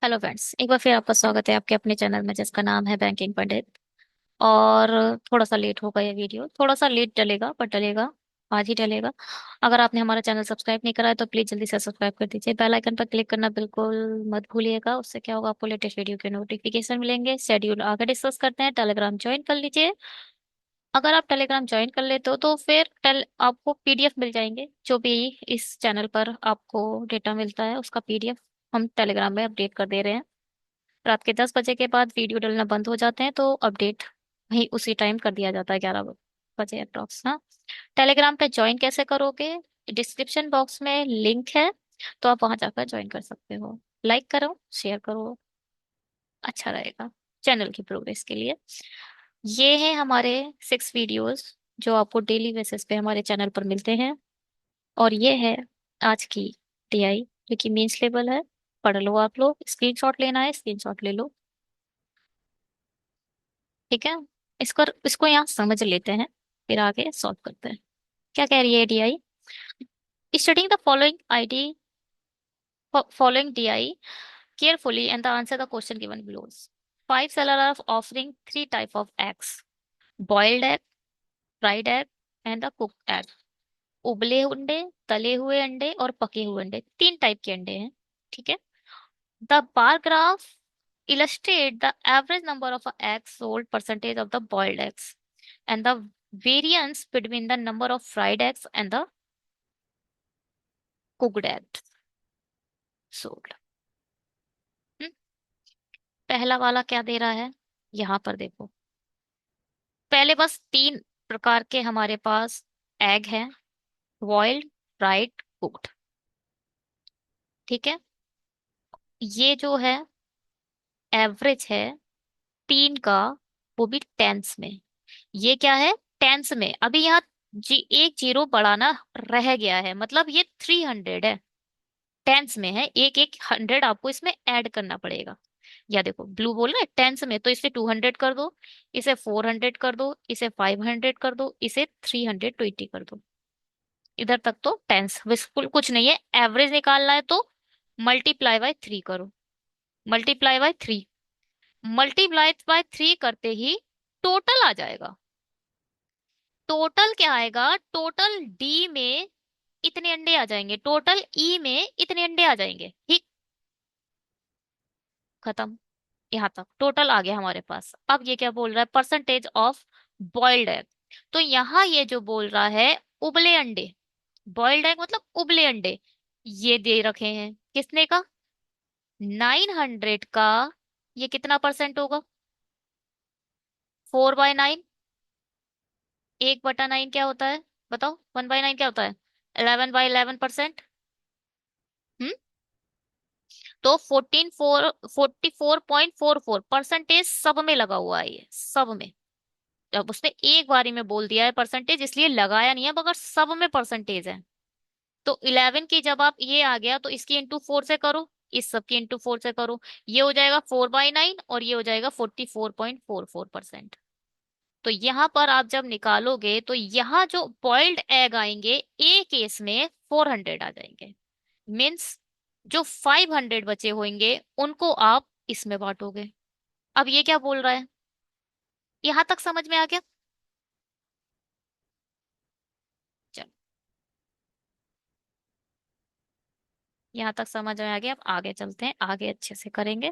Hello friends, एक बार फिर आपका स्वागत है आपके अपने चैनल में जिसका नाम है बैंकिंग पंडित। और थोड़ा सा लेट होगा ये वीडियो, थोड़ा सा लेट डलेगा पर डलेगा, आज ही डलेगा। अगर आपने हमारा चैनल सब्सक्राइब नहीं करा है तो प्लीज जल्दी से सब्सक्राइब कर दीजिए। बेल आइकन पर क्लिक करना बिल्कुल मत भूलिएगा। उससे क्या होगा, आपको लेटेस्ट वीडियो के नोटिफिकेशन मिलेंगे। शेड्यूल आगे डिस्कस करते हैं। टेलीग्राम ज्वाइन कर लीजिए। अगर आप टेलीग्राम ज्वाइन कर लेते हो तो फिर आपको पीडीएफ मिल जाएंगे। जो भी इस चैनल पर आपको डेटा मिलता है उसका पीडीएफ हम टेलीग्राम में अपडेट कर दे रहे हैं। रात के 10 बजे के बाद वीडियो डलना बंद हो जाते हैं तो अपडेट वही उसी टाइम कर दिया जाता है, 11 बजे अप्रॉक्स। हाँ, टेलीग्राम पे ज्वाइन कैसे करोगे? डिस्क्रिप्शन बॉक्स में लिंक है, तो आप वहां जाकर ज्वाइन कर सकते हो। लाइक करो, शेयर करो, अच्छा रहेगा चैनल की प्रोग्रेस के लिए। ये हैं हमारे 6 वीडियोस जो आपको डेली बेसिस पे हमारे चैनल पर मिलते हैं। और ये है आज की टीआई जो कि मेंस लेवल है। पढ़ लो, आप लोग स्क्रीनशॉट लेना है स्क्रीनशॉट ले लो, ठीक है। इसको यहाँ समझ लेते हैं, फिर आगे सॉल्व करते हैं। क्या कह रही है DI? Studying the following DI carefully and answer the question given below. Five sellers are offering three type of eggs: boiled egg, fried egg, and a cooked egg. उबले अंडे, तले हुए अंडे और पके हुए अंडे, तीन टाइप के अंडे हैं, ठीक है। The bar graph illustrate the average number of eggs sold, percentage of the boiled eggs, and the variance between the number of fried eggs and the cooked eggs sold. हम्म, पहला वाला क्या दे रहा है? यहाँ पर देखो, पहले बस तीन प्रकार के हमारे पास एग हैं: बॉइल्ड, फ्राइड, कुक्ड, ठीक है। ये जो है एवरेज है तीन का, वो भी टेंस में। ये क्या है? टेंस में। अभी यहाँ एक जीरो बढ़ाना रह गया है, मतलब ये 300 है। टेंस में है, एक एक 100 आपको इसमें ऐड करना पड़ेगा। या देखो, ब्लू बोल रहा है टेंस में, तो इसे 200 कर दो, इसे 400 कर दो, इसे 500 कर दो, इसे 320 कर दो। इधर तक तो टेंस बिल्कुल कुछ नहीं है। एवरेज निकालना है तो मल्टीप्लाई बाय 3 करो। मल्टीप्लाई बाय 3, मल्टीप्लाई बाय 3 करते ही टोटल आ जाएगा। टोटल क्या आएगा? टोटल डी में इतने अंडे आ जाएंगे, टोटल ई में इतने अंडे आ जाएंगे, ठीक। खत्म। यहाँ तक टोटल आ गया हमारे पास। अब ये क्या बोल रहा है? Percentage of boiled egg. तो यहाँ ये जो बोल रहा है उबले अंडे, बॉइल्ड एग मतलब उबले अंडे, ये दे रखे हैं किसने का? 900 का। ये कितना परसेंट होगा? 4/9। 1/9 क्या होता है? बताओ, 1/9 क्या होता है? 11/11%। हम्म, तो 44.44% सब में लगा हुआ है, ये सब में। अब उसने एक बारी में बोल दिया है परसेंटेज, इसलिए लगाया नहीं है, मगर सब में परसेंटेज है। तो 11 की जब आप ये आ गया तो इसकी इंटू 4 से करो, इस सब की इंटू 4 से करो, ये हो जाएगा 4/9 और ये हो जाएगा 44.44%। तो यहाँ पर आप जब निकालोगे तो यहाँ जो बॉइल्ड एग आएंगे ए केस में 400 आ जाएंगे। मीन्स जो 500 बचे होंगे उनको आप इसमें बांटोगे। अब ये क्या बोल रहा है? यहां तक समझ में आ गया? चलो, यहां तक समझ में आ गया। अब आगे चलते हैं, आगे अच्छे से करेंगे।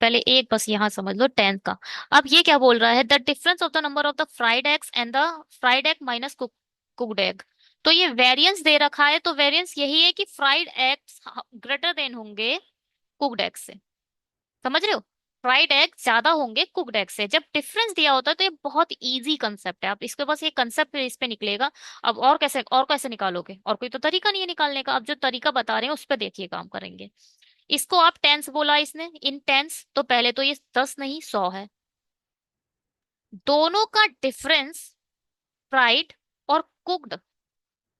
पहले एक बस यहां समझ लो 10 का। अब ये क्या बोल रहा है? The difference of the number of the fried eggs and the fried egg minus cooked egg. तो ये वेरिएंस दे रखा है, तो वेरिएंस यही है कि फ्राइड एग्स ग्रेटर देन होंगे कुकड एग से। समझ रहे हो? फ्राइड एग ज्यादा होंगे कुकड एग से। जब डिफरेंस दिया होता है तो ये बहुत इजी कंसेप्ट है, आप इसके पास ये कंसेप्ट इस पे निकलेगा। अब और कैसे निकालोगे? और कोई तो तरीका नहीं है निकालने का। अब जो तरीका बता रहे हैं उस पर देखिए काम करेंगे। इसको आप टेंस बोला इसने, इन टेंस, तो पहले तो ये 10 नहीं 100 है। दोनों का डिफरेंस, फ्राइड और कुकड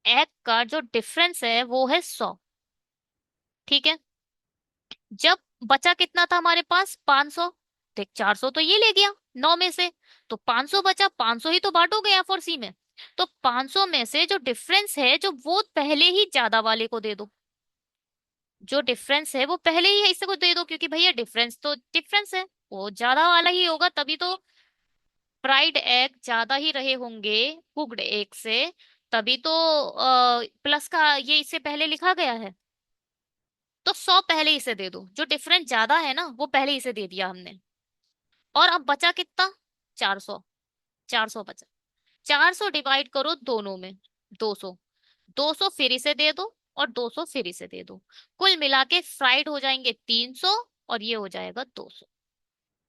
एग का जो डिफरेंस है वो है 100, ठीक है। जब बचा कितना था हमारे पास? 500। देख, 400 तो ये ले गया 9 में से, तो 500 बचा। 500 ही तो बांटोगे एफ और सी में। तो 500 में से जो डिफरेंस है जो वो पहले ही ज्यादा वाले को दे दो। जो डिफरेंस है वो पहले ही है, इससे को दे दो, क्योंकि भैया डिफरेंस तो डिफरेंस है, वो ज्यादा वाला ही होगा, तभी तो फ्राइड एग ज्यादा ही रहे होंगे कुक्ड एग से, तभी तो प्लस का ये इससे पहले लिखा गया है। तो 100 पहले इसे दे दो, जो डिफरेंस ज्यादा है ना वो पहले इसे दे दिया हमने। और अब बचा कितना? 400। 400 बचा। 400 डिवाइड करो दोनों में, 200। 200 फिर इसे दे दो, और 200 फिर इसे दे दो। कुल मिला के फ्राइड हो जाएंगे 300, और ये हो जाएगा 200,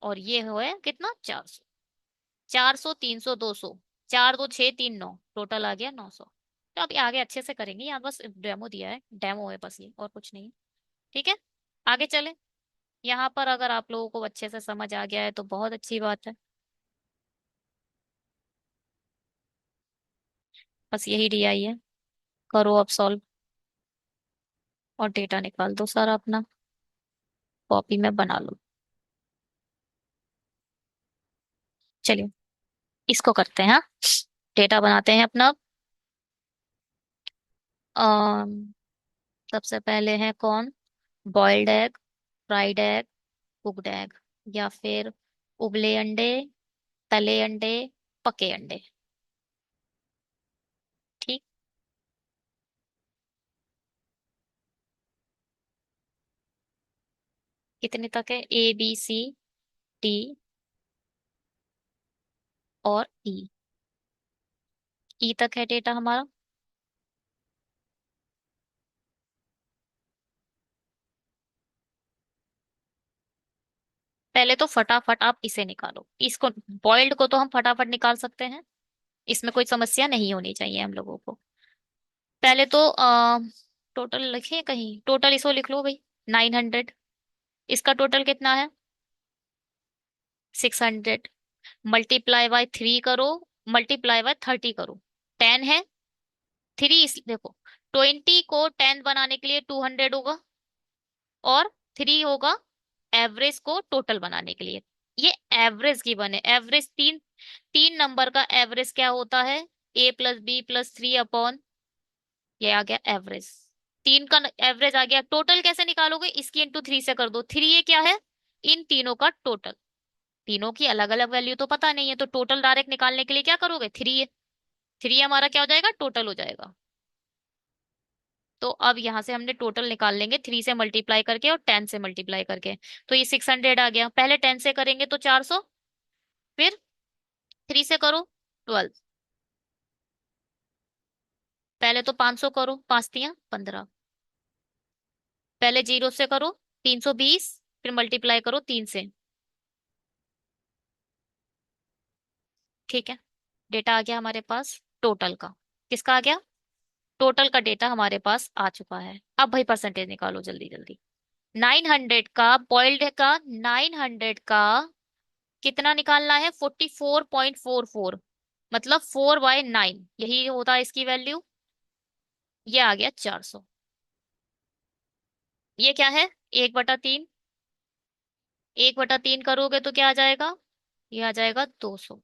और ये हो है कितना? 400। 400, 300, 200, 4 2 6 3 9, टोटल आ गया 900। तो अभी आगे अच्छे से करेंगे, यहाँ बस डेमो दिया है, डेमो है बस ये, और कुछ नहीं। ठीक है, आगे चले। यहाँ पर अगर आप लोगों को अच्छे से समझ आ गया है तो बहुत अच्छी बात है। बस यही डीआई है, करो अब सॉल्व, और डेटा निकाल दो सारा अपना, कॉपी में बना लो। चलिए इसको करते हैं, हाँ। डेटा बनाते हैं अपना। अम, सबसे पहले है कौन? Boiled egg, fried egg, cooked egg, या फिर उबले अंडे, तले अंडे, पके अंडे। ठीक। कितने तक है? ए बी सी डी और ई। ई तक है डेटा हमारा। पहले तो फटाफट आप इसे निकालो, इसको, बॉइल्ड को तो हम फटाफट निकाल सकते हैं, इसमें कोई समस्या नहीं होनी चाहिए हम लोगों को। पहले तो टोटल लिखे कहीं, टोटल इसको लिख लो भाई, 900। इसका टोटल कितना है? 600। मल्टीप्लाई बाय 3 करो, मल्टीप्लाई बाय 30 करो, 10 है। थ्री इस देखो, 20 को 10 बनाने के लिए 200 होगा, और 3 होगा एवरेज को टोटल बनाने के लिए। ये एवरेज की बने, एवरेज तीन, तीन नंबर का एवरेज क्या होता है? A + B + 3 अपॉन, ये आ गया एवरेज। तीन का एवरेज आ गया, टोटल कैसे निकालोगे? इसकी इंटू 3 से कर दो, 3 ये क्या है? इन तीनों का टोटल। तीनों की अलग अलग वैल्यू तो पता नहीं है, तो टोटल डायरेक्ट निकालने के लिए क्या करोगे? 3 है, 3 हमारा क्या हो जाएगा? टोटल हो जाएगा। तो अब यहां से हमने टोटल निकाल लेंगे, 3 से मल्टीप्लाई करके और 10 से मल्टीप्लाई करके। तो ये 600 आ गया, पहले 10 से करेंगे तो 400, फिर 3 से करो 12, पहले तो 500 करो, 5 × 3 = 15, पहले 0 से करो 320, फिर मल्टीप्लाई करो 3 से। ठीक है, डेटा आ गया हमारे पास टोटल का। किसका आ गया? टोटल का डेटा हमारे पास आ चुका है। अब भाई परसेंटेज निकालो जल्दी जल्दी। 900 का, बॉइल्ड का 900 का कितना निकालना है? 44.44, मतलब 4/9, यही होता है इसकी वैल्यू। ये आ गया 400। ये क्या है? 1/3। 1/3 करोगे तो क्या आ जाएगा? ये आ जाएगा 200।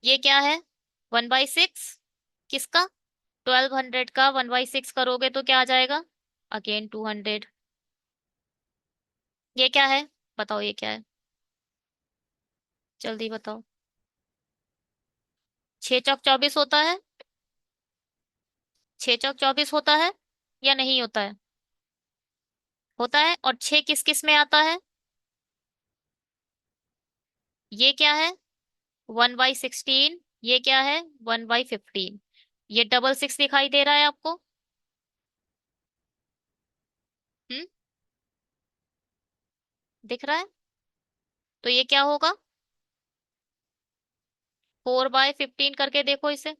ये क्या है? 1/6। किसका? 1200 का 1/6 करोगे तो क्या आ जाएगा? अगेन 200। ये क्या है? बताओ ये क्या है? जल्दी बताओ। 6 × 24 होता है? 6 × 24 होता है या नहीं होता है? होता है। और 6 किस किस में आता है? ये क्या है? 1/16। ये क्या है? 1/15। ये 66 दिखाई दे रहा है आपको? हम्म, दिख रहा है? तो ये क्या होगा? 4/15 करके देखो इसे।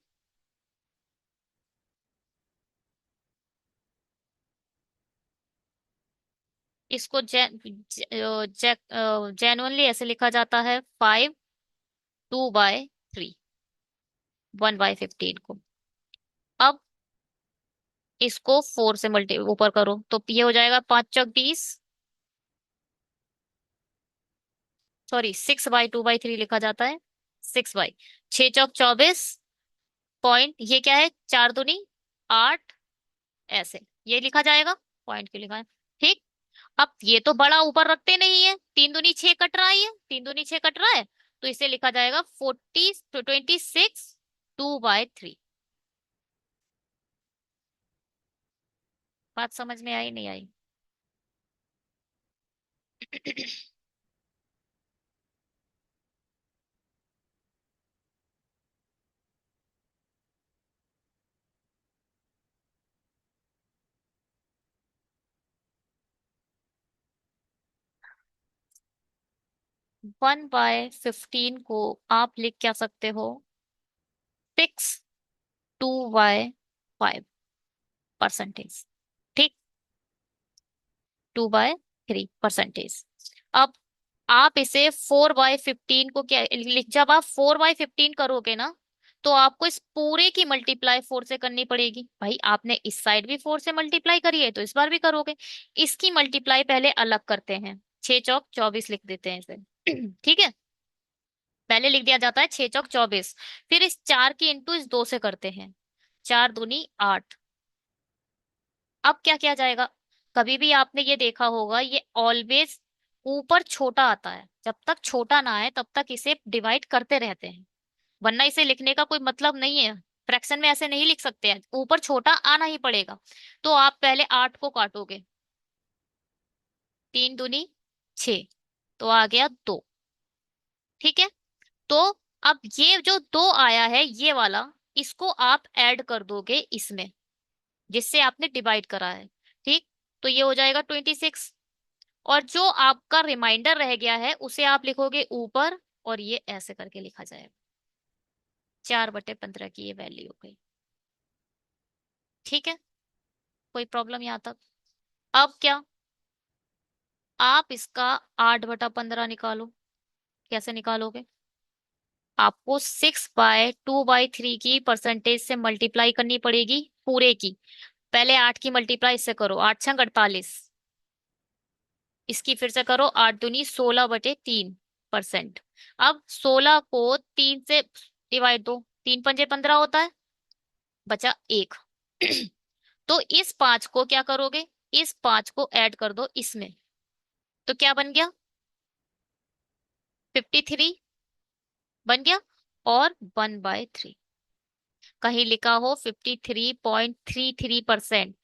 इसको जेनुअनली ऐसे लिखा जाता है, 5 2/3, 1/15 को। अब इसको 4 से मल्टी ऊपर करो तो ये हो जाएगा 5 × 20, सॉरी 6/2/3 लिखा जाता है, 6 बाई, 6 × 24 पॉइंट, ये क्या है? 4 दूनी 8, ऐसे ये लिखा जाएगा। पॉइंट क्यों लिखा है? ठीक। अब ये तो बड़ा ऊपर रखते नहीं है, 3 दूनी 6 कट रहा है, ये 3 दूनी 6 कट रहा है, तो इसे लिखा जाएगा 26 2/3। बात समझ में आई नहीं आई? 1/15 को आप लिख क्या सकते हो, 6 2/5 परसेंटेज। ठीक, 2/3 परसेंटेज। अब आप इसे 4/15 को क्या लिख, जब आप 4/15 करोगे ना, तो आपको इस पूरे की मल्टीप्लाई 4 से करनी पड़ेगी। भाई आपने इस साइड भी 4 से मल्टीप्लाई करी है, तो इस बार भी करोगे। इसकी मल्टीप्लाई पहले अलग करते हैं, 6 चौक 24 लिख देते हैं इसे। ठीक है, पहले लिख दिया जाता है 6 चौक 24। फिर इस 4 की इंटू इस 2 से करते हैं, 4 दूनी 8। अब क्या किया जाएगा, कभी भी आपने ये देखा होगा, ये ऑलवेज ऊपर छोटा आता है, जब तक छोटा ना आए तब तक इसे डिवाइड करते रहते हैं, वरना इसे लिखने का कोई मतलब नहीं है। फ्रैक्शन में ऐसे नहीं लिख सकते हैं, ऊपर छोटा आना ही पड़ेगा। तो आप पहले 8 को काटोगे, 3 दूनी 6, तो आ गया 2। ठीक है, तो अब ये जो 2 आया है ये वाला, इसको आप ऐड कर दोगे इसमें, जिससे आपने डिवाइड करा है। ठीक, तो ये हो जाएगा 26। और जो आपका रिमाइंडर रह गया है उसे आप लिखोगे ऊपर, और ये ऐसे करके लिखा जाएगा, 4/15 की ये वैल्यू हो गई। ठीक है, कोई प्रॉब्लम यहाँ तक? अब क्या, आप इसका 8/15 निकालो। कैसे निकालोगे, आपको 6/2/3 की परसेंटेज से मल्टीप्लाई करनी पड़ेगी पूरे की। पहले 8 की मल्टीप्लाई इससे करो, 8 × 48। इसकी फिर से करो, 8 दूनी 16/3%। अब 16 को 3 से डिवाइड दो, 3 × 5 = 15 होता है, बचा 1। तो इस 5 को क्या करोगे, इस 5 को ऐड कर दो इसमें, तो क्या बन गया, 53 बन गया। और 1/3, कहीं लिखा हो 53.33%,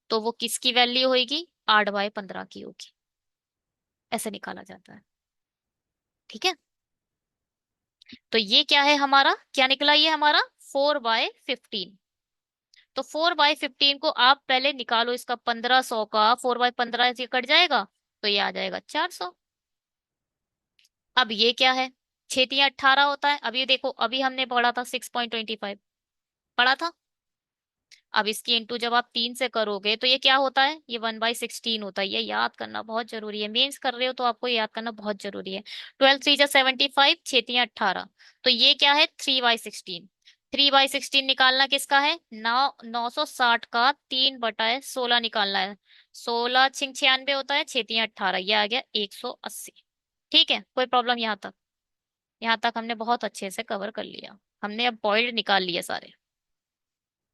तो वो किसकी वैल्यू होगी, 8/15 की होगी। ऐसे निकाला जाता है। ठीक है, तो ये क्या है हमारा, क्या निकला ये हमारा, 4/15। तो 4/15 को आप पहले निकालो, इसका 1500 का 4/15 से कट जाएगा, तो ये आ जाएगा 400। अब ये क्या है, 6 × 18 होता है। अब ये देखो, अभी हमने पढ़ा था 6.25 पढ़ा था। अब इसकी इंटू जब आप 3 से करोगे तो ये क्या होता है, ये 1/16 होता है। ये याद करना बहुत जरूरी है, मेंस कर रहे हो तो आपको ये याद करना बहुत जरूरी है। 12×3 = 75, 6×3 = 18। तो ये क्या है, 3/16। 3/16 निकालना किसका है, 960 का 3/16 निकालना है। 16×6 = 96 होता है, 6×3 = 18, ये आ गया 180। ठीक है, कोई प्रॉब्लम यहाँ तक? यहाँ तक हमने बहुत अच्छे से कवर कर लिया, हमने अब बॉइल्ड निकाल लिए सारे,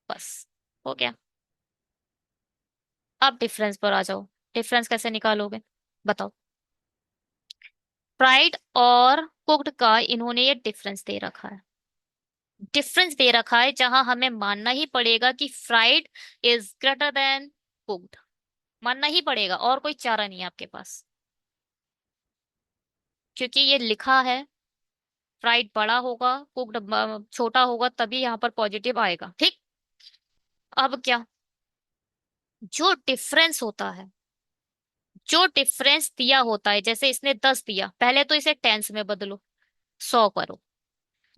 बस हो गया। अब डिफरेंस पर आ जाओ, डिफरेंस कैसे निकालोगे, बताओ। फ्राइड और कुक्ड का इन्होंने ये डिफरेंस दे रखा है, डिफरेंस दे रखा है, जहां हमें मानना ही पड़ेगा कि fried is greater than cooked. मानना ही पड़ेगा, और कोई चारा नहीं है आपके पास, क्योंकि ये लिखा है फ्राइड बड़ा होगा, कुक्ड छोटा होगा, तभी यहाँ पर पॉजिटिव आएगा। ठीक, अब क्या, जो डिफरेंस होता है, जो डिफरेंस दिया होता है, जैसे इसने 10 दिया, पहले तो इसे टेंस में बदलो, 100 करो।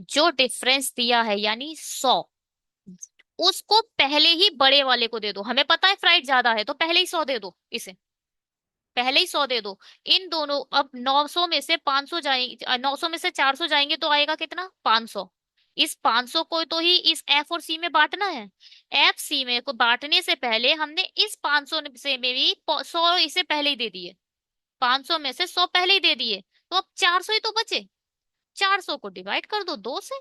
जो डिफरेंस दिया है यानी 100, उसको पहले ही बड़े वाले को दे दो। हमें पता है फ्राइड ज्यादा है, तो पहले ही 100 दे दो इसे, पहले ही 100 दे दो। इन दोनों, अब 900 में से 500 जाएंगे, 900 में से 400 जाएंगे, तो आएगा कितना, 500। इस 500 को तो ही इस एफ और सी में बांटना है। एफ सी में को बांटने से पहले हमने इस 500 से में भी 100 इसे पहले ही दे दिए, 500 में से 100 पहले ही दे दिए, तो अब 400 ही तो बचे। 400 को डिवाइड कर दो 2 से,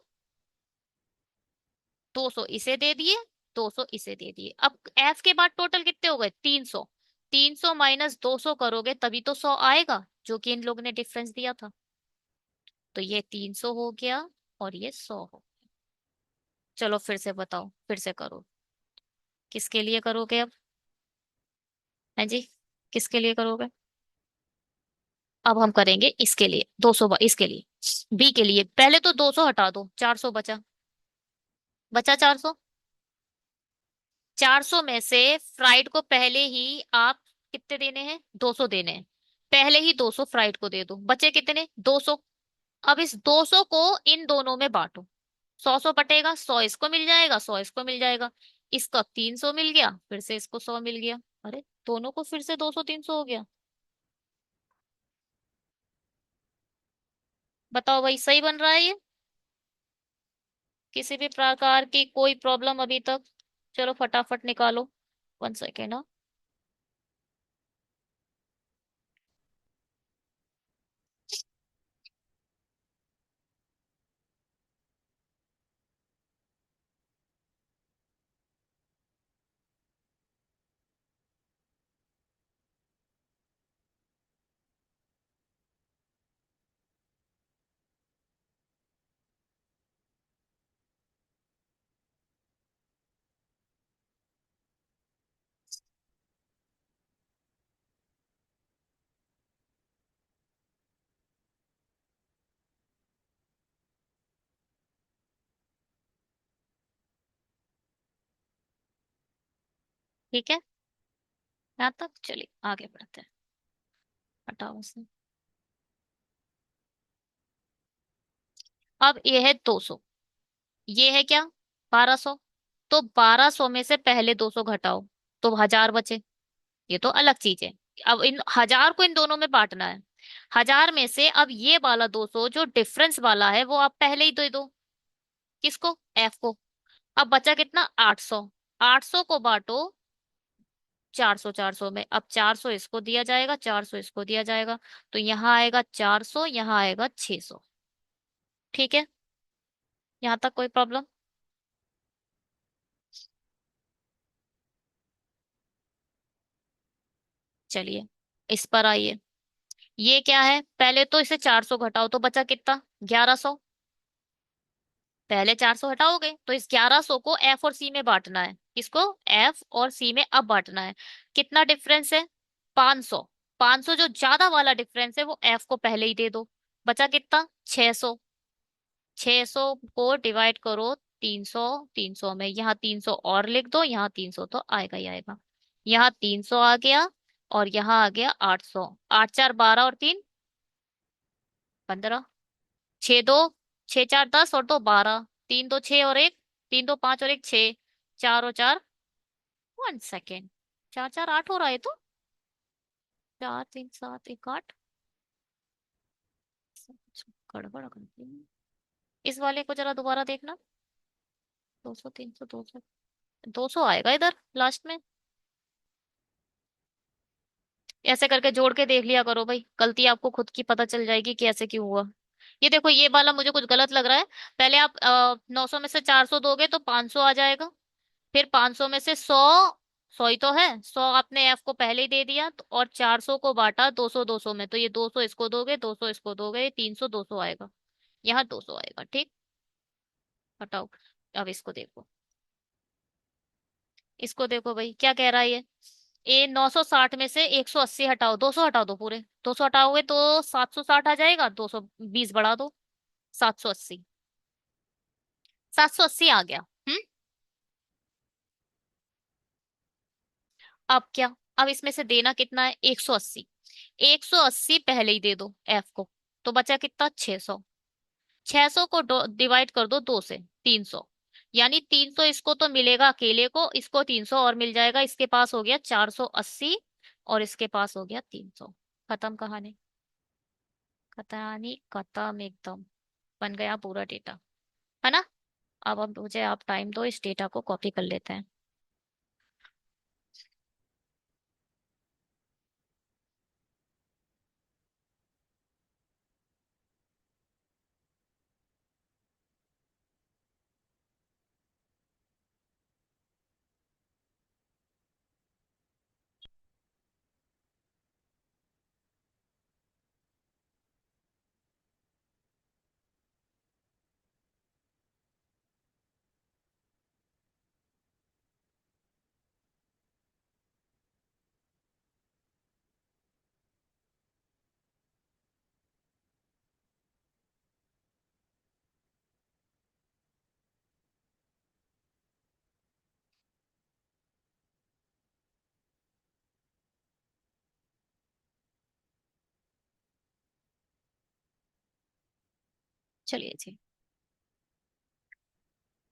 200 इसे दे दिए, 200 इसे दे दिए। अब एफ के बाद टोटल कितने हो गए, 300। 300 माइनस 200 करोगे तभी तो 100 आएगा, जो कि इन लोगों ने डिफरेंस दिया था। तो ये 300 हो गया और ये 100 हो। चलो फिर से बताओ, फिर से करो। किसके लिए करोगे अब? हैं जी? किसके लिए करोगे? अब हम करेंगे इसके लिए 200, इसके लिए बी के लिए। पहले तो 200 हटा दो, 400 बचा। बचा 400। 400 में से फ्राइड को पहले ही आप कितने देने हैं? 200 देने हैं। पहले ही 200 फ्राइड को दे दो, बचे कितने? 200। अब इस 200 को इन दोनों में बांटो। 100 बटेगा, 100 इसको मिल जाएगा, 100 इसको मिल जाएगा। इसका 300 मिल गया, फिर से इसको 100 मिल गया। अरे दोनों को फिर से 200 300 हो गया। बताओ भाई, सही बन रहा है ये? किसी भी प्रकार की कोई प्रॉब्लम अभी तक? चलो फटाफट निकालो। 1 सेकेंड। हाँ, ठीक है। यहाँ तक चलिए आगे बढ़ते हैं। हटाओ उसे। अब ये है 200, ये है क्या? 1200। तो 1200 में से पहले 200 घटाओ, तो 1000 बचे। ये तो अलग चीज है। अब इन 1000 को इन दोनों में बांटना है। 1000 में से अब ये वाला 200 जो डिफरेंस वाला है वो आप पहले ही दे दो। किसको? एफ को। अब बचा कितना? 800। 800 को बांटो 400, 400 में। अब 400 इसको दिया जाएगा, 400 इसको दिया जाएगा। तो यहाँ आएगा 400, यहाँ आएगा 600। ठीक है। यहाँ तक कोई प्रॉब्लम? चलिए इस पर आइए। ये क्या है? पहले तो इसे 400 घटाओ तो बचा कितना? 1100। पहले 400 हटाओगे तो इस 1100 को एफ और सी में बांटना है। किसको? एफ और सी में अब बांटना है। कितना डिफरेंस है? 500। 500 जो ज्यादा वाला डिफरेंस है वो एफ को पहले ही दे दो। बचा कितना? 600। 600 को डिवाइड करो 300। 300 में यहाँ 300 और लिख दो, यहाँ 300 तो आएगा ही आएगा। यहाँ 300 आ गया और यहाँ आ गया 800। 8 4 12 और 3 15। 6 2, 6 4 10 और 2 12। 3 2 6 और एक, 3 2 5 और एक 6। 4 और 4, 1 सेकेंड। 4 4 8 हो रहा है तो 4 3 7 1 8। गड़बड़ करती हूँ। इस वाले को जरा दोबारा देखना। 200 300 200, 200 आएगा इधर लास्ट में। ऐसे करके जोड़ के देख लिया करो भाई, गलती आपको खुद की पता चल जाएगी कि ऐसे क्यों हुआ। ये देखो ये वाला मुझे कुछ गलत लग रहा है। पहले आप 900 में से 400 दोगे तो 500 आ जाएगा। फिर 500 में से 100, 100 ही तो है। 100 आपने एफ को पहले ही दे दिया तो, और 400 को बांटा 200 200 में, तो ये 200 इसको दोगे, 200 इसको दोगे, 300 200 आएगा। यहाँ 200 आएगा। ठीक। हटाओ। अब इसको देखो। इसको देखो भाई क्या कह रहा है ये 960 में से 180 हटाओ, 200 हटा दो पूरे। 200 हटाओगे तो 760 आ जाएगा, 220 बढ़ा दो। 780। 780 आ गया। हम्म। अब क्या? अब इसमें से देना कितना है? 180। 180 पहले ही दे दो एफ को। तो बचा कितना? 600। 600 को डिवाइड कर दो 2 से। 300। यानी 300 इसको तो मिलेगा अकेले को, इसको 300 और मिल जाएगा। इसके पास हो गया 480 और इसके पास हो गया 300। खत्म कहानी। कहानी खत्म एकदम। बन गया पूरा डेटा, है ना? अब मुझे आप टाइम दो, इस डेटा को कॉपी कर लेते हैं। चलिए जी।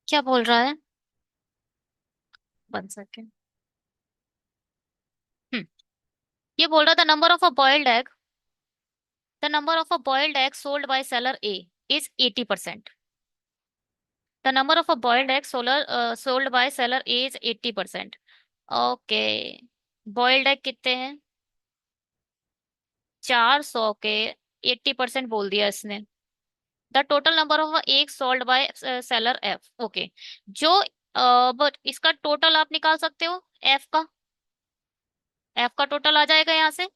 क्या बोल रहा है? बन सके। हम्म। ये बोल रहा था number of a boiled egg, the number of a boiled egg sold by seller A is 80%। The number of a boiled egg sold by seller A is 80%। Okay. Boiled egg कितने हैं? 400 के 80% बोल दिया इसने। The total number of egg sold by seller F. Okay. जो but इसका total आप निकाल सकते हो, एफ का। एफ का टोटल आ जाएगा यहाँ से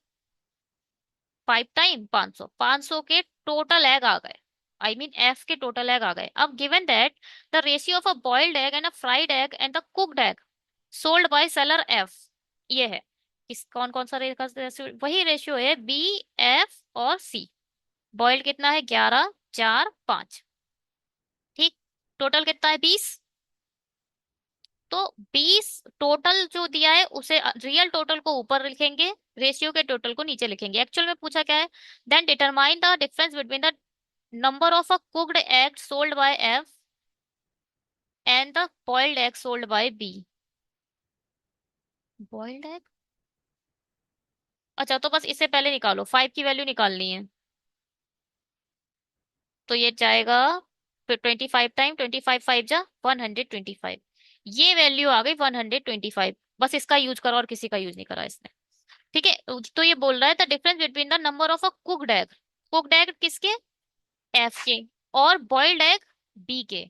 5 टाइम 500, 500 के टोटल एग आ गए। आई मीन एफ के टोटल एग आ गए। अब given that the ratio of a boiled egg and a fried egg and the cooked egg sold by seller F, ये है। किस कौन कौन सा रेशियो? वही रेशियो है बी, एफ और सी। बॉइल्ड कितना है? 11, 4, 5। ठीक। टोटल कितना है? 20। तो 20 टोटल जो दिया है उसे रियल टोटल को ऊपर लिखेंगे, रेशियो के टोटल को नीचे लिखेंगे। एक्चुअल में पूछा क्या है? Then determine the difference between the number of a cooked egg sold by F and the boiled egg sold by B. Boiled egg. अच्छा, तो बस इससे पहले निकालो, 5 की वैल्यू निकालनी है। तो ये जाएगा फिर 25 टाइम 25, 5 जा 125। ये वैल्यू आ गई 125। बस इसका यूज करो और किसी का यूज नहीं करा इसने। ठीक है। तो ये बोल रहा है the difference between the number of a cooked egg. Cooked egg किसके? एफ के। और बॉइल्ड एग बी के।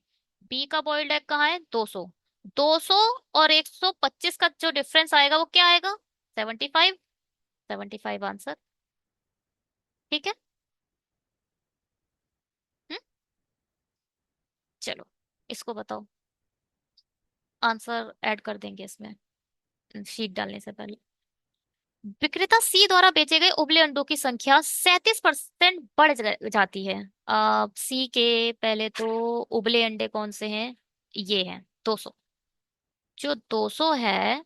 बी का बॉइल्ड एग कहाँ है? 200। 200 और 125 का जो डिफरेंस आएगा वो क्या आएगा? 75। 75 आंसर। ठीक है। हम्म। चलो, इसको बताओ। आंसर ऐड कर देंगे इसमें शीट डालने से पहले। विक्रेता सी द्वारा बेचे गए उबले अंडों की संख्या 37% बढ़ जाती है। सी के पहले तो उबले अंडे कौन से हैं? ये हैं 200। जो 200 है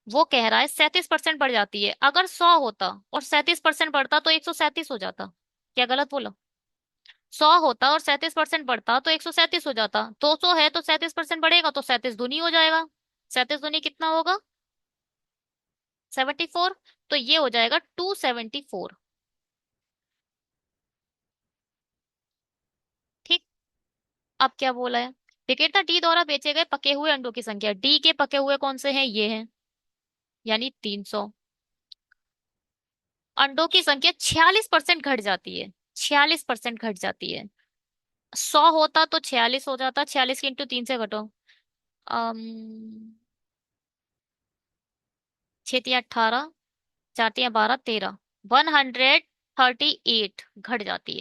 वो कह रहा है 37% बढ़ जाती है। अगर 100 होता और 37% बढ़ता तो 137 हो जाता। क्या गलत बोला? 100 होता और 37% बढ़ता तो 137 हो जाता। 200 है तो 37% बढ़ेगा तो 37 दूनी हो जाएगा। 37 दूनी कितना होगा? 74। तो ये हो जाएगा 274। ठीक। अब क्या बोला है? विक्रेता डी द्वारा बेचे गए पके हुए अंडों की संख्या। डी के पके हुए कौन से हैं? ये हैं, यानी 300। अंडों की संख्या 46% घट जाती है। 46% घट जाती है। 100 होता तो 46 हो जाता। 46 के इंटू 3 से घटो। छेतिया 18, चार 12, 13। 138 घट जाती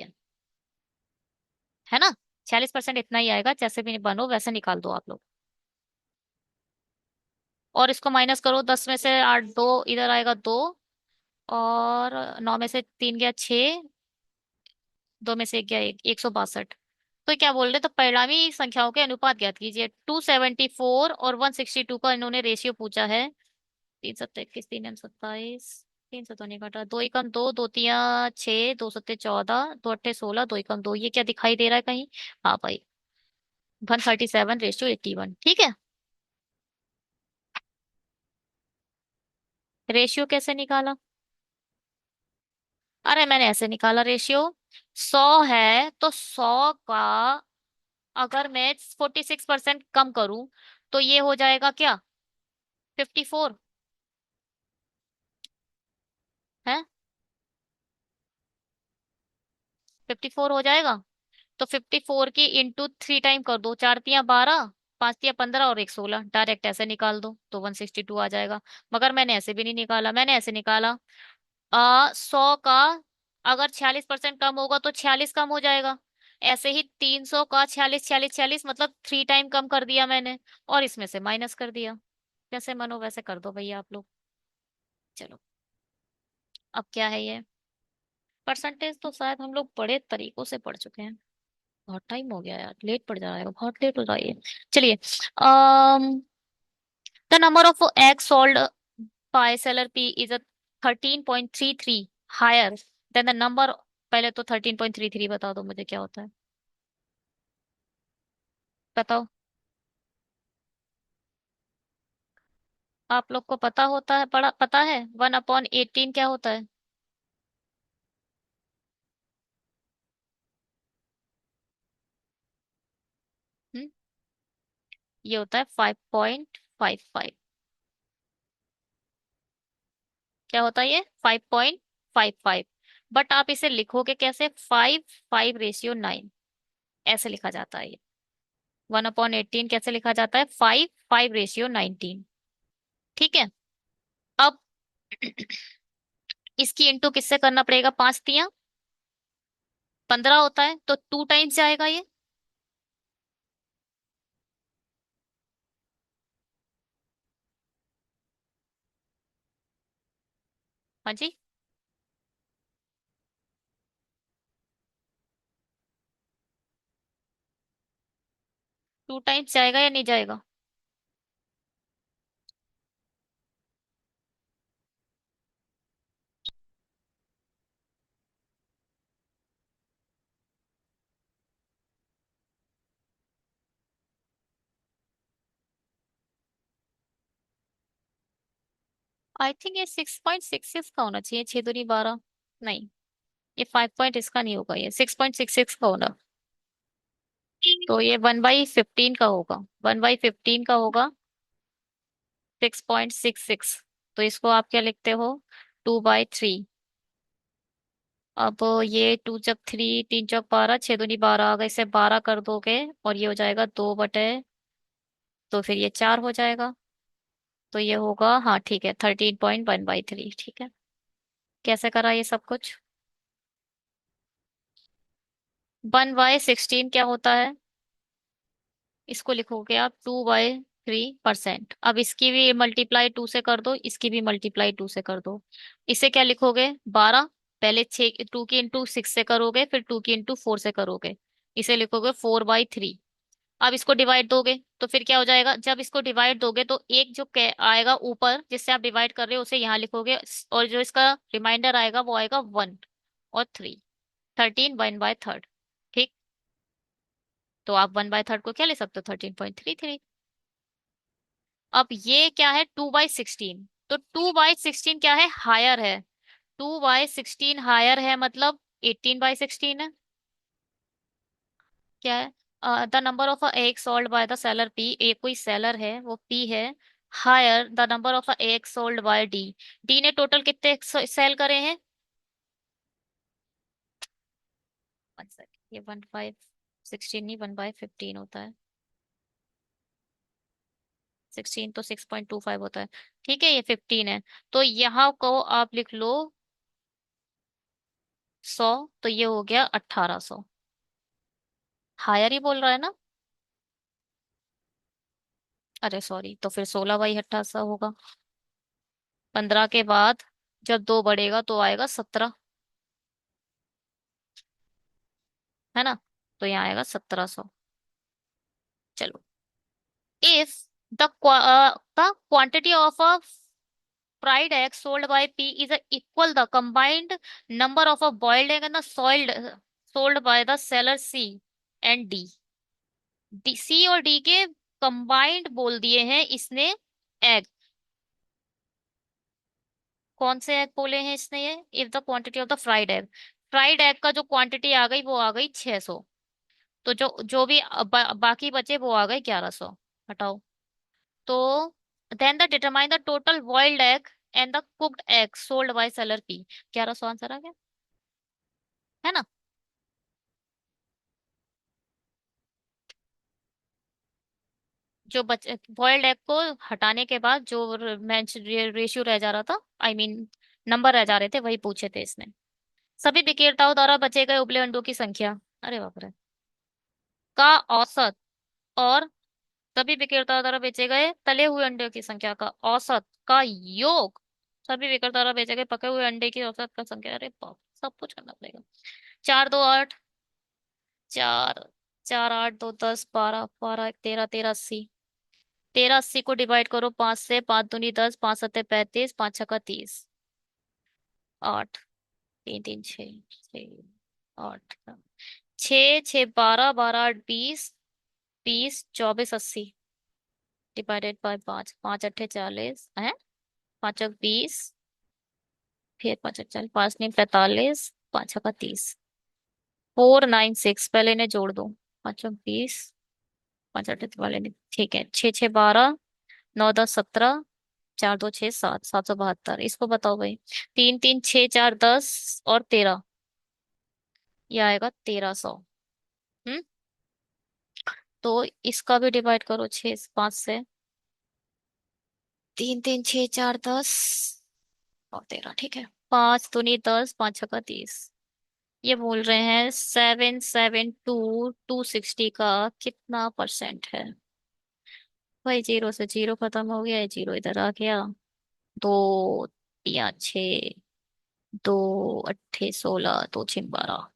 है ना? 46% इतना ही आएगा। जैसे भी बनो वैसे निकाल दो आप लोग। और इसको माइनस करो, 10 में से 8, 2 इधर आएगा 2। और 9 में से 3 गया 6, 2 में से 1 गया 1, 162। तो क्या बोल रहे? तो परिणामी संख्याओं के अनुपात ज्ञात कीजिए। 274 और 162 का इन्होंने रेशियो पूछा है। 3 7 21, 3 9 27। 3 से तो नहीं घटा। 2 एकम 2, 2 तिया 6, 2 सत्ते 14, 2 अट्ठे 16, 2 एकम 2। ये क्या दिखाई दे रहा है कहीं? हाँ भाई, 137:81। ठीक है। रेशियो कैसे निकाला? अरे मैंने ऐसे निकाला रेशियो। 100 है तो 100 का अगर मैं 46% कम करूं तो ये हो जाएगा क्या? 54 है। 54 हो जाएगा। तो 54 की इंटू 3 टाइम कर दो। 4 तिया 12, 5 तिया 15 और 1 16। डायरेक्ट ऐसे निकाल दो तो 162 आ जाएगा। मगर मैंने ऐसे भी नहीं निकाला, मैंने ऐसे निकाला। 100 का अगर 46% कम होगा तो 46 कम हो जाएगा। ऐसे ही 300 का 46, 46, 46 मतलब 3 टाइम कम कर दिया मैंने। और इसमें से माइनस कर दिया। जैसे मनो वैसे कर दो भैया आप लोग। चलो, अब क्या है ये? परसेंटेज तो शायद हम लोग बड़े तरीकों से पढ़ चुके हैं। बहुत टाइम हो गया यार, लेट पड़ जा रहा है, बहुत लेट हो रहा है। चलिए। The number of egg sold by seller P is 13.33 higher than the number. पहले तो 13.33 बता दो मुझे क्या होता है। बताओ। आप लोग को पता होता है, पढ़ा पता है 1/18 क्या होता है? हम्म, ये होता है 5.55। क्या होता है ये? 5.55। बट आप इसे लिखोगे कैसे? 5:5:9 ऐसे लिखा जाता है ये। 1/18 कैसे लिखा जाता है? 5:5:19। ठीक है। अब इसकी इंटू किससे करना पड़ेगा? 5 तियां 15 होता है, तो 2 टाइम्स जाएगा ये। हाँ जी। 2 टाइम्स जाएगा या नहीं जाएगा? आई थिंक ये 6.66 का होना चाहिए। 6 दूनी 12। नहीं, ये 5 पॉइंट इसका नहीं होगा, ये 6.66 का होगा। तो ये 1/15 का होगा। 1/15 का होगा 6.66। तो इसको आप क्या लिखते हो? 2/3। अब ये 2 जब 3, 3 चौक 12, 6 दूनी 12 आ गए, इसे 12 कर दोगे और ये हो जाएगा 2/, तो फिर ये 4 हो जाएगा। तो ये होगा, हाँ ठीक है, 13.1/3। ठीक है। कैसे करा ये सब कुछ? 1/16 क्या होता है? इसको लिखोगे आप 2/3%। अब इसकी भी मल्टीप्लाई 2 से कर दो, इसकी भी मल्टीप्लाई 2 से कर दो। इसे क्या लिखोगे? 12। पहले 2 की इंटू 6 से करोगे, फिर 2 की इंटू 4 से करोगे। इसे लिखोगे 4/3। अब इसको डिवाइड दोगे तो फिर क्या हो जाएगा? जब इसको डिवाइड दोगे तो एक जो आएगा ऊपर जिससे आप डिवाइड कर रहे हो उसे यहाँ लिखोगे, और जो इसका रिमाइंडर आएगा वो आएगा 1 और 3। 13 1/3। ठीक। तो आप 1/3 को क्या ले सकते हो? 13.33। अब ये क्या है? 2/16। तो 2/16 क्या है? हायर है। 2/16 हायर है, मतलब 18/16 है। क्या है? The number of egg sold by the seller P, एक कोई सेलर है वो पी है, higher the number of egg sold by D. D ने टोटल कितने सेल करे हैं? 1 सेकंड, ये 1/16 नहीं, 1/15 होता है। 16 तो 6.25 होता है। ठीक है, ये 15 है। तो यहाँ को आप लिख लो 100। तो ये हो गया 1800। हायर ही बोल रहा है ना? अरे सॉरी, तो फिर 16/1800 होगा। 15 के बाद जब 2 बढ़ेगा तो आएगा 17, है ना? तो यहाँ आएगा 1700। चलो। If the quantity of a fried egg sold by P is equal the combined number of a boiled egg and the soiled sold by the seller C and D. D, C और D के combined बोल दिए हैं इसने egg. कौन से egg बोले हैं इसने? ये if the quantity of the fried egg का जो क्वांटिटी आ गई वो आ गई 600। तो जो जो भी बाकी बचे वो आ गए 1100। हटाओ। तो then the determine the total boiled egg and the cooked egg sold by seller P. 1100 answer आ गया, है ना? जो बचे बॉइल्ड एग को हटाने के बाद जो रेशियो रह जा रहा था, आई मीन नंबर रह जा रहे थे, वही पूछे थे इसने। सभी विक्रेताओं द्वारा बचे गए उबले अंडों की संख्या, अरे बाप रे, का औसत, और सभी विक्रेताओं द्वारा बेचे गए तले हुए अंडे की संख्या का औसत का योग। सभी विक्रेताओं द्वारा बेचे गए पके हुए अंडे की औसत का संख्या, अरे बाप, सब कुछ करना पड़ेगा। 4 2 8, 4 4 8 2 10, 12 12 13 13 80। 13 80 को डिवाइड करो 5 से, 5 दूनी 10, 5 सत्ते 35, 5 छक्का 30। 8 3 3 6 6 8, 6 6 12 12 8 20, बीस, चौबीस, अस्सी डिवाइडेड बाय पाँच, पाँच अट्ठे 40 है, पाँच 20, फिर पाँच 40, पाँच नहीं 45, पाँच का 30, 496, पहले इन्हें जोड़ दो। पाँच 20, पाँच अट्ठे वाले नहीं, ठीक है, छः छः 12, नौ दस 17, चार दो छः सात, 772, इसको बताओ भाई। तीन तीन छः चार 10 और 13, ये आएगा 1300। हम्म। तो इसका भी डिवाइड करो छः पाँच से, तीन तीन छः चार 10 और 13, ठीक है, पाँच दूनी 10, पाँच छक्का 30। ये बोल रहे हैं 772 का कितना परसेंट है। भाई जीरो से जीरो खत्म हो गया है, जीरो इधर आ गया। दो या छः, दो अट्ठे 16, दो छिन 12,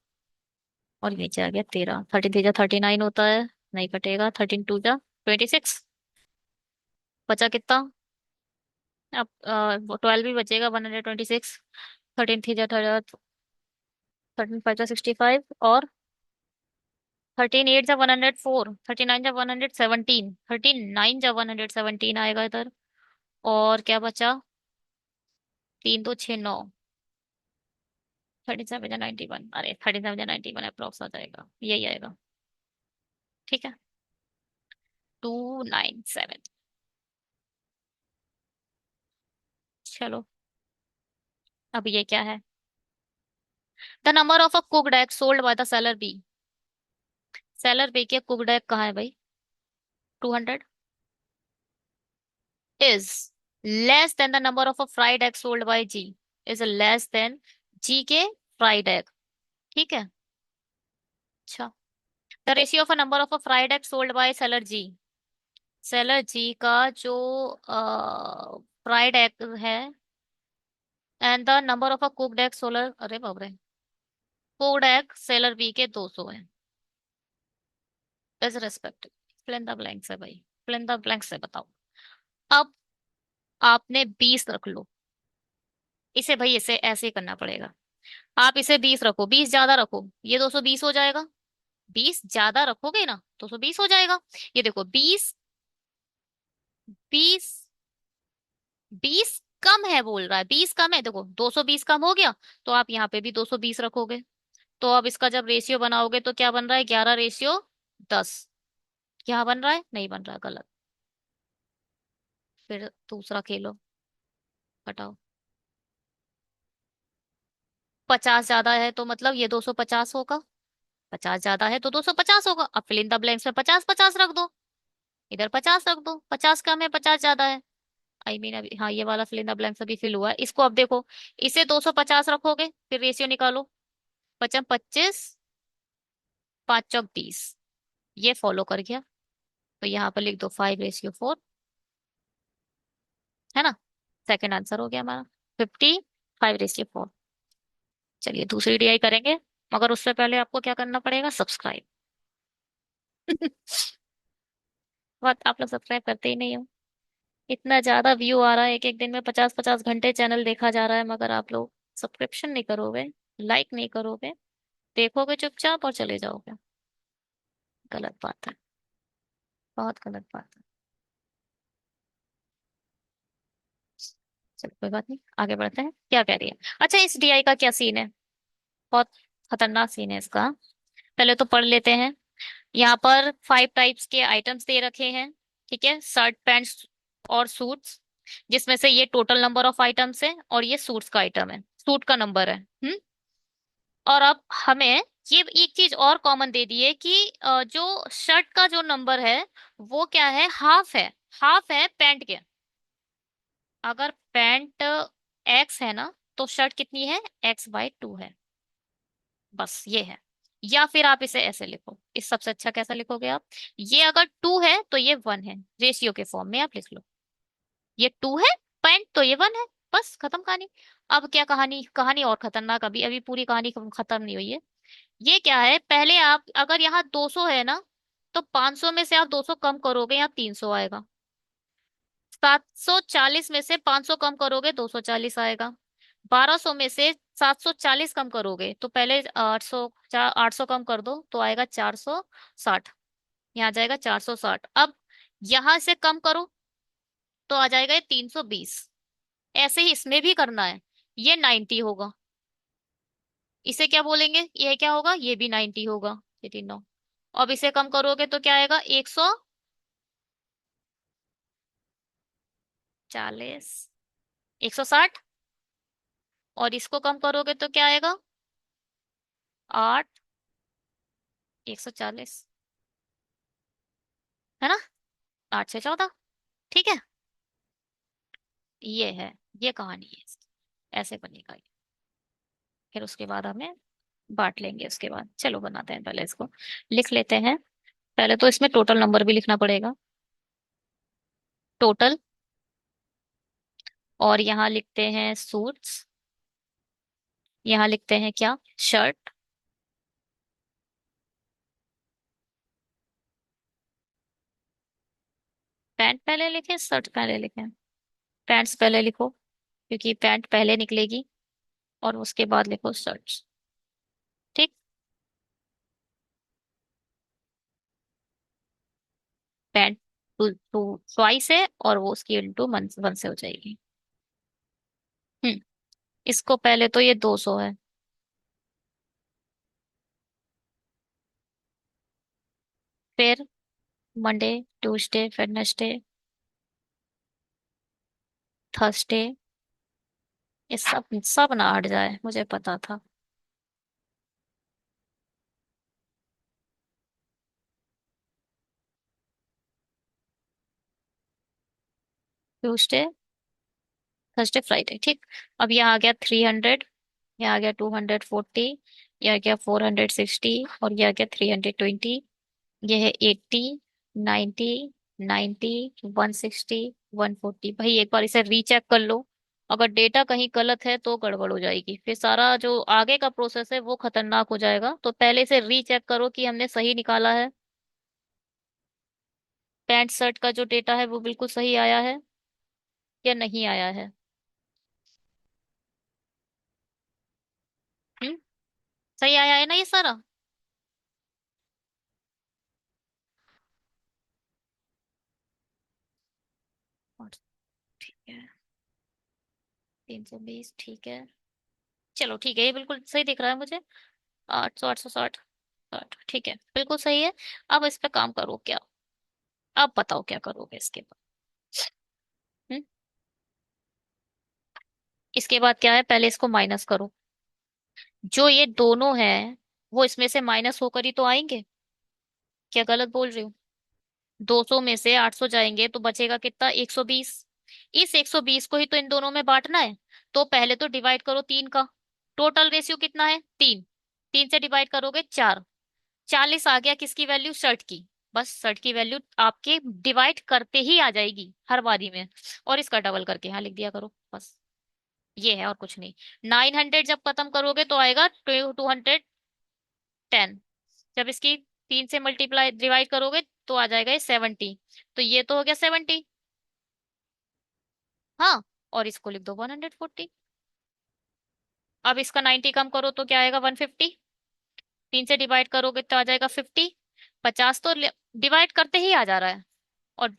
और नीचे आ गया 13। 13 थ्री जा 39 होता है, नहीं कटेगा। 13 टू जा 26, बचा कितना? अब 12 भी बचेगा, 126। 13 थ्री जा 13 फाइव जा 65, और 13 एट जा 104, 39 जा 117, 39 जा 117 आएगा इधर। और क्या बचा? तीन दो छः नौ, 37 जा 91, अरे 37 जा 91 अप्रोक्स आ जाएगा, यही आएगा। ठीक है, 297। चलो, अब ये क्या है? The number of a cooked egg sold by the seller B. Seller B के कुकड एग कहाँ है भाई? 200 is less than the number of a fried egg sold by G, is less than G के fried egg. ठीक है, अच्छा। The ratio of a number of a fried egg sold by seller G, seller G का जो fried egg है, and the number of a cooked egg solar, अरे बाप रे, कुकड एग सेलर बी के 200 है। Is respect, fill in the blanks है भाई, फिल इन द ब्लैंक्स से बताओ। अब आपने 20 रख लो, इसे भाई इसे ऐसे ही करना पड़ेगा। आप इसे 20 रखो, 20 ज्यादा रखो, ये 220 हो जाएगा। 20 ज्यादा रखोगे ना, 220 हो जाएगा। ये देखो 20, 20, 20 कम है बोल रहा है, 20 कम है, देखो 220 कम हो गया। तो आप यहाँ पे भी 220 रखोगे। तो अब इसका जब रेशियो बनाओगे तो क्या बन रहा है? 11:10। क्या बन रहा है? नहीं बन रहा है, गलत। फिर दूसरा खेलो, हटाओ। 50 ज्यादा है तो मतलब ये 250 होगा, 50 ज्यादा है तो 250 होगा। अब फिल इन द ब्लैंक्स में 50 50 रख दो, इधर 50 रख दो, 50 कम है 50 ज्यादा है। आई मीन अभी, हाँ, ये वाला फिल इन द ब्लैंक्स अभी फिल हुआ है, इसको अब देखो। इसे 250 रखोगे, फिर रेशियो निकालो। पचम 25, पाँच चौक 20, ये फॉलो कर गया। तो यहाँ पर लिख दो 5:4, है ना? सेकंड आंसर हो गया हमारा, 55:4। चलिए दूसरी डीआई करेंगे, मगर उससे पहले आपको क्या करना पड़ेगा? सब्सक्राइब। बात आप लोग सब्सक्राइब करते ही नहीं हो। इतना ज्यादा व्यू आ रहा है, एक एक दिन में 50 50 घंटे चैनल देखा जा रहा है, मगर आप लोग सब्सक्रिप्शन नहीं करोगे, लाइक नहीं करोगे, देखोगे चुपचाप और चले जाओगे। गलत बात है, बहुत गलत बात है। चलो कोई बात नहीं, आगे बढ़ते हैं। क्या कह रही है? अच्छा, इस डीआई का क्या सीन है? बहुत खतरनाक सीन है इसका। पहले तो पढ़ लेते हैं। यहाँ पर 5 टाइप्स के आइटम्स दे रखे हैं, ठीक है, शर्ट पैंट्स और सूट्स, जिसमें से ये टोटल नंबर ऑफ आइटम्स है और ये सूट्स का आइटम है, सूट का नंबर है। और अब हमें ये एक चीज और कॉमन दे दी है कि जो शर्ट का जो नंबर है वो क्या है? हाफ है, हाफ है पैंट के। अगर पैंट एक्स है ना, तो शर्ट कितनी है? x/2 है, बस ये है। या फिर आप इसे ऐसे लिखो, इस सबसे अच्छा कैसा लिखोगे आप? ये अगर 2 है तो ये 1 है, रेशियो के फॉर्म में आप लिख लो। ये 2 है पॉइंट, तो ये 1 है, बस खत्म कहानी। अब क्या कहानी, कहानी और खतरनाक, अभी अभी पूरी कहानी खत्म नहीं हुई है। ये क्या है? पहले आप अगर यहाँ 200 है ना, तो 500 में से आप 200 कम करोगे, यहाँ 300 आएगा। 740 में से 500 कम करोगे, 240 आएगा। 1200 में से 740 कम करोगे तो पहले 800, 800 कम कर दो तो आएगा 460। यहाँ आ जाएगा 460। अब यहां से कम करो तो आ जाएगा ये 320। ऐसे ही इसमें भी करना है। ये 90 होगा। इसे क्या बोलेंगे, ये क्या होगा, ये भी 90 होगा। ये तीनों। अब इसे कम करोगे तो क्या आएगा, 140, 160। और इसको कम करोगे तो क्या आएगा, 8, 140, है ना। 8 से 14। ठीक है। ये है, ये कहानी है इसकी। ऐसे बनेगा ये। फिर उसके बाद हमें बांट लेंगे। उसके बाद चलो बनाते हैं, पहले इसको लिख लेते हैं। पहले तो इसमें टोटल नंबर भी लिखना पड़ेगा। टोटल। और यहाँ लिखते हैं सूट्स। यहाँ लिखते हैं क्या, शर्ट। पैंट पहले लिखे, शर्ट पहले लिखे। पैंट्स पहले लिखो, क्योंकि पैंट पहले निकलेगी। और उसके बाद लिखो शर्ट्स। ठीक। पैंट टू टू ट्वाइस है, और वो उसकी इंटू वन वन से हो जाएगी। हम्म। इसको पहले तो ये 200 है। फिर मंडे, ट्यूसडे, वेडनेसडे, थर्सडे। ये सब सब ना हट जाए, मुझे पता था। Tuesday, Thursday, Friday. ठीक। अब यहाँ आ गया 300। यहाँ आ गया 240। यहाँ आ गया 460। और यहाँ आ गया 320। ये है 80, 90, 90, 160, 140। भाई एक बार इसे रीचेक कर लो। अगर डेटा कहीं गलत है तो गड़बड़ हो जाएगी, फिर सारा जो आगे का प्रोसेस है वो खतरनाक हो जाएगा। तो पहले इसे रीचेक करो कि हमने सही निकाला है। पैंट शर्ट का जो डेटा है वो बिल्कुल सही आया है या नहीं आया है। हम्म। सही आया है ना ये सारा। और ठीक है, 320 ठीक है। चलो ठीक है, ये बिल्कुल सही दिख रहा है मुझे। 800, 860, 60 ठीक है, बिल्कुल सही है। अब इस पे काम करो क्या। अब बताओ क्या करोगे इसके बाद। हम्म। इसके बाद क्या है, पहले इसको माइनस करो। जो ये दोनों हैं वो इसमें से माइनस होकर ही तो आएंगे। क्या गलत बोल रही हूँ। 200 में से 800 जाएंगे तो बचेगा कितना, 120। इस 120 को ही तो इन दोनों में बांटना है। तो पहले तो डिवाइड करो 3 का। टोटल रेशियो कितना है, 3। 3 से डिवाइड करोगे 4। 40 आ गया किसकी वैल्यू, शर्ट की। बस शर्ट की वैल्यू आपके डिवाइड करते ही आ जाएगी हर बारी में। और इसका डबल करके यहाँ लिख दिया करो बस। ये है और कुछ नहीं। 900 जब खत्म करोगे तो आएगा 210। जब इसकी 3 से मल्टीप्लाई डिवाइड करोगे तो आ जाएगा ये 70। तो ये तो हो गया 70। हाँ। और इसको लिख दो 140। अब इसका 90 कम करो तो क्या आएगा, 150। 3 से डिवाइड करोगे तो आ जाएगा 50। 50 तो डिवाइड करते ही आ जा रहा है। और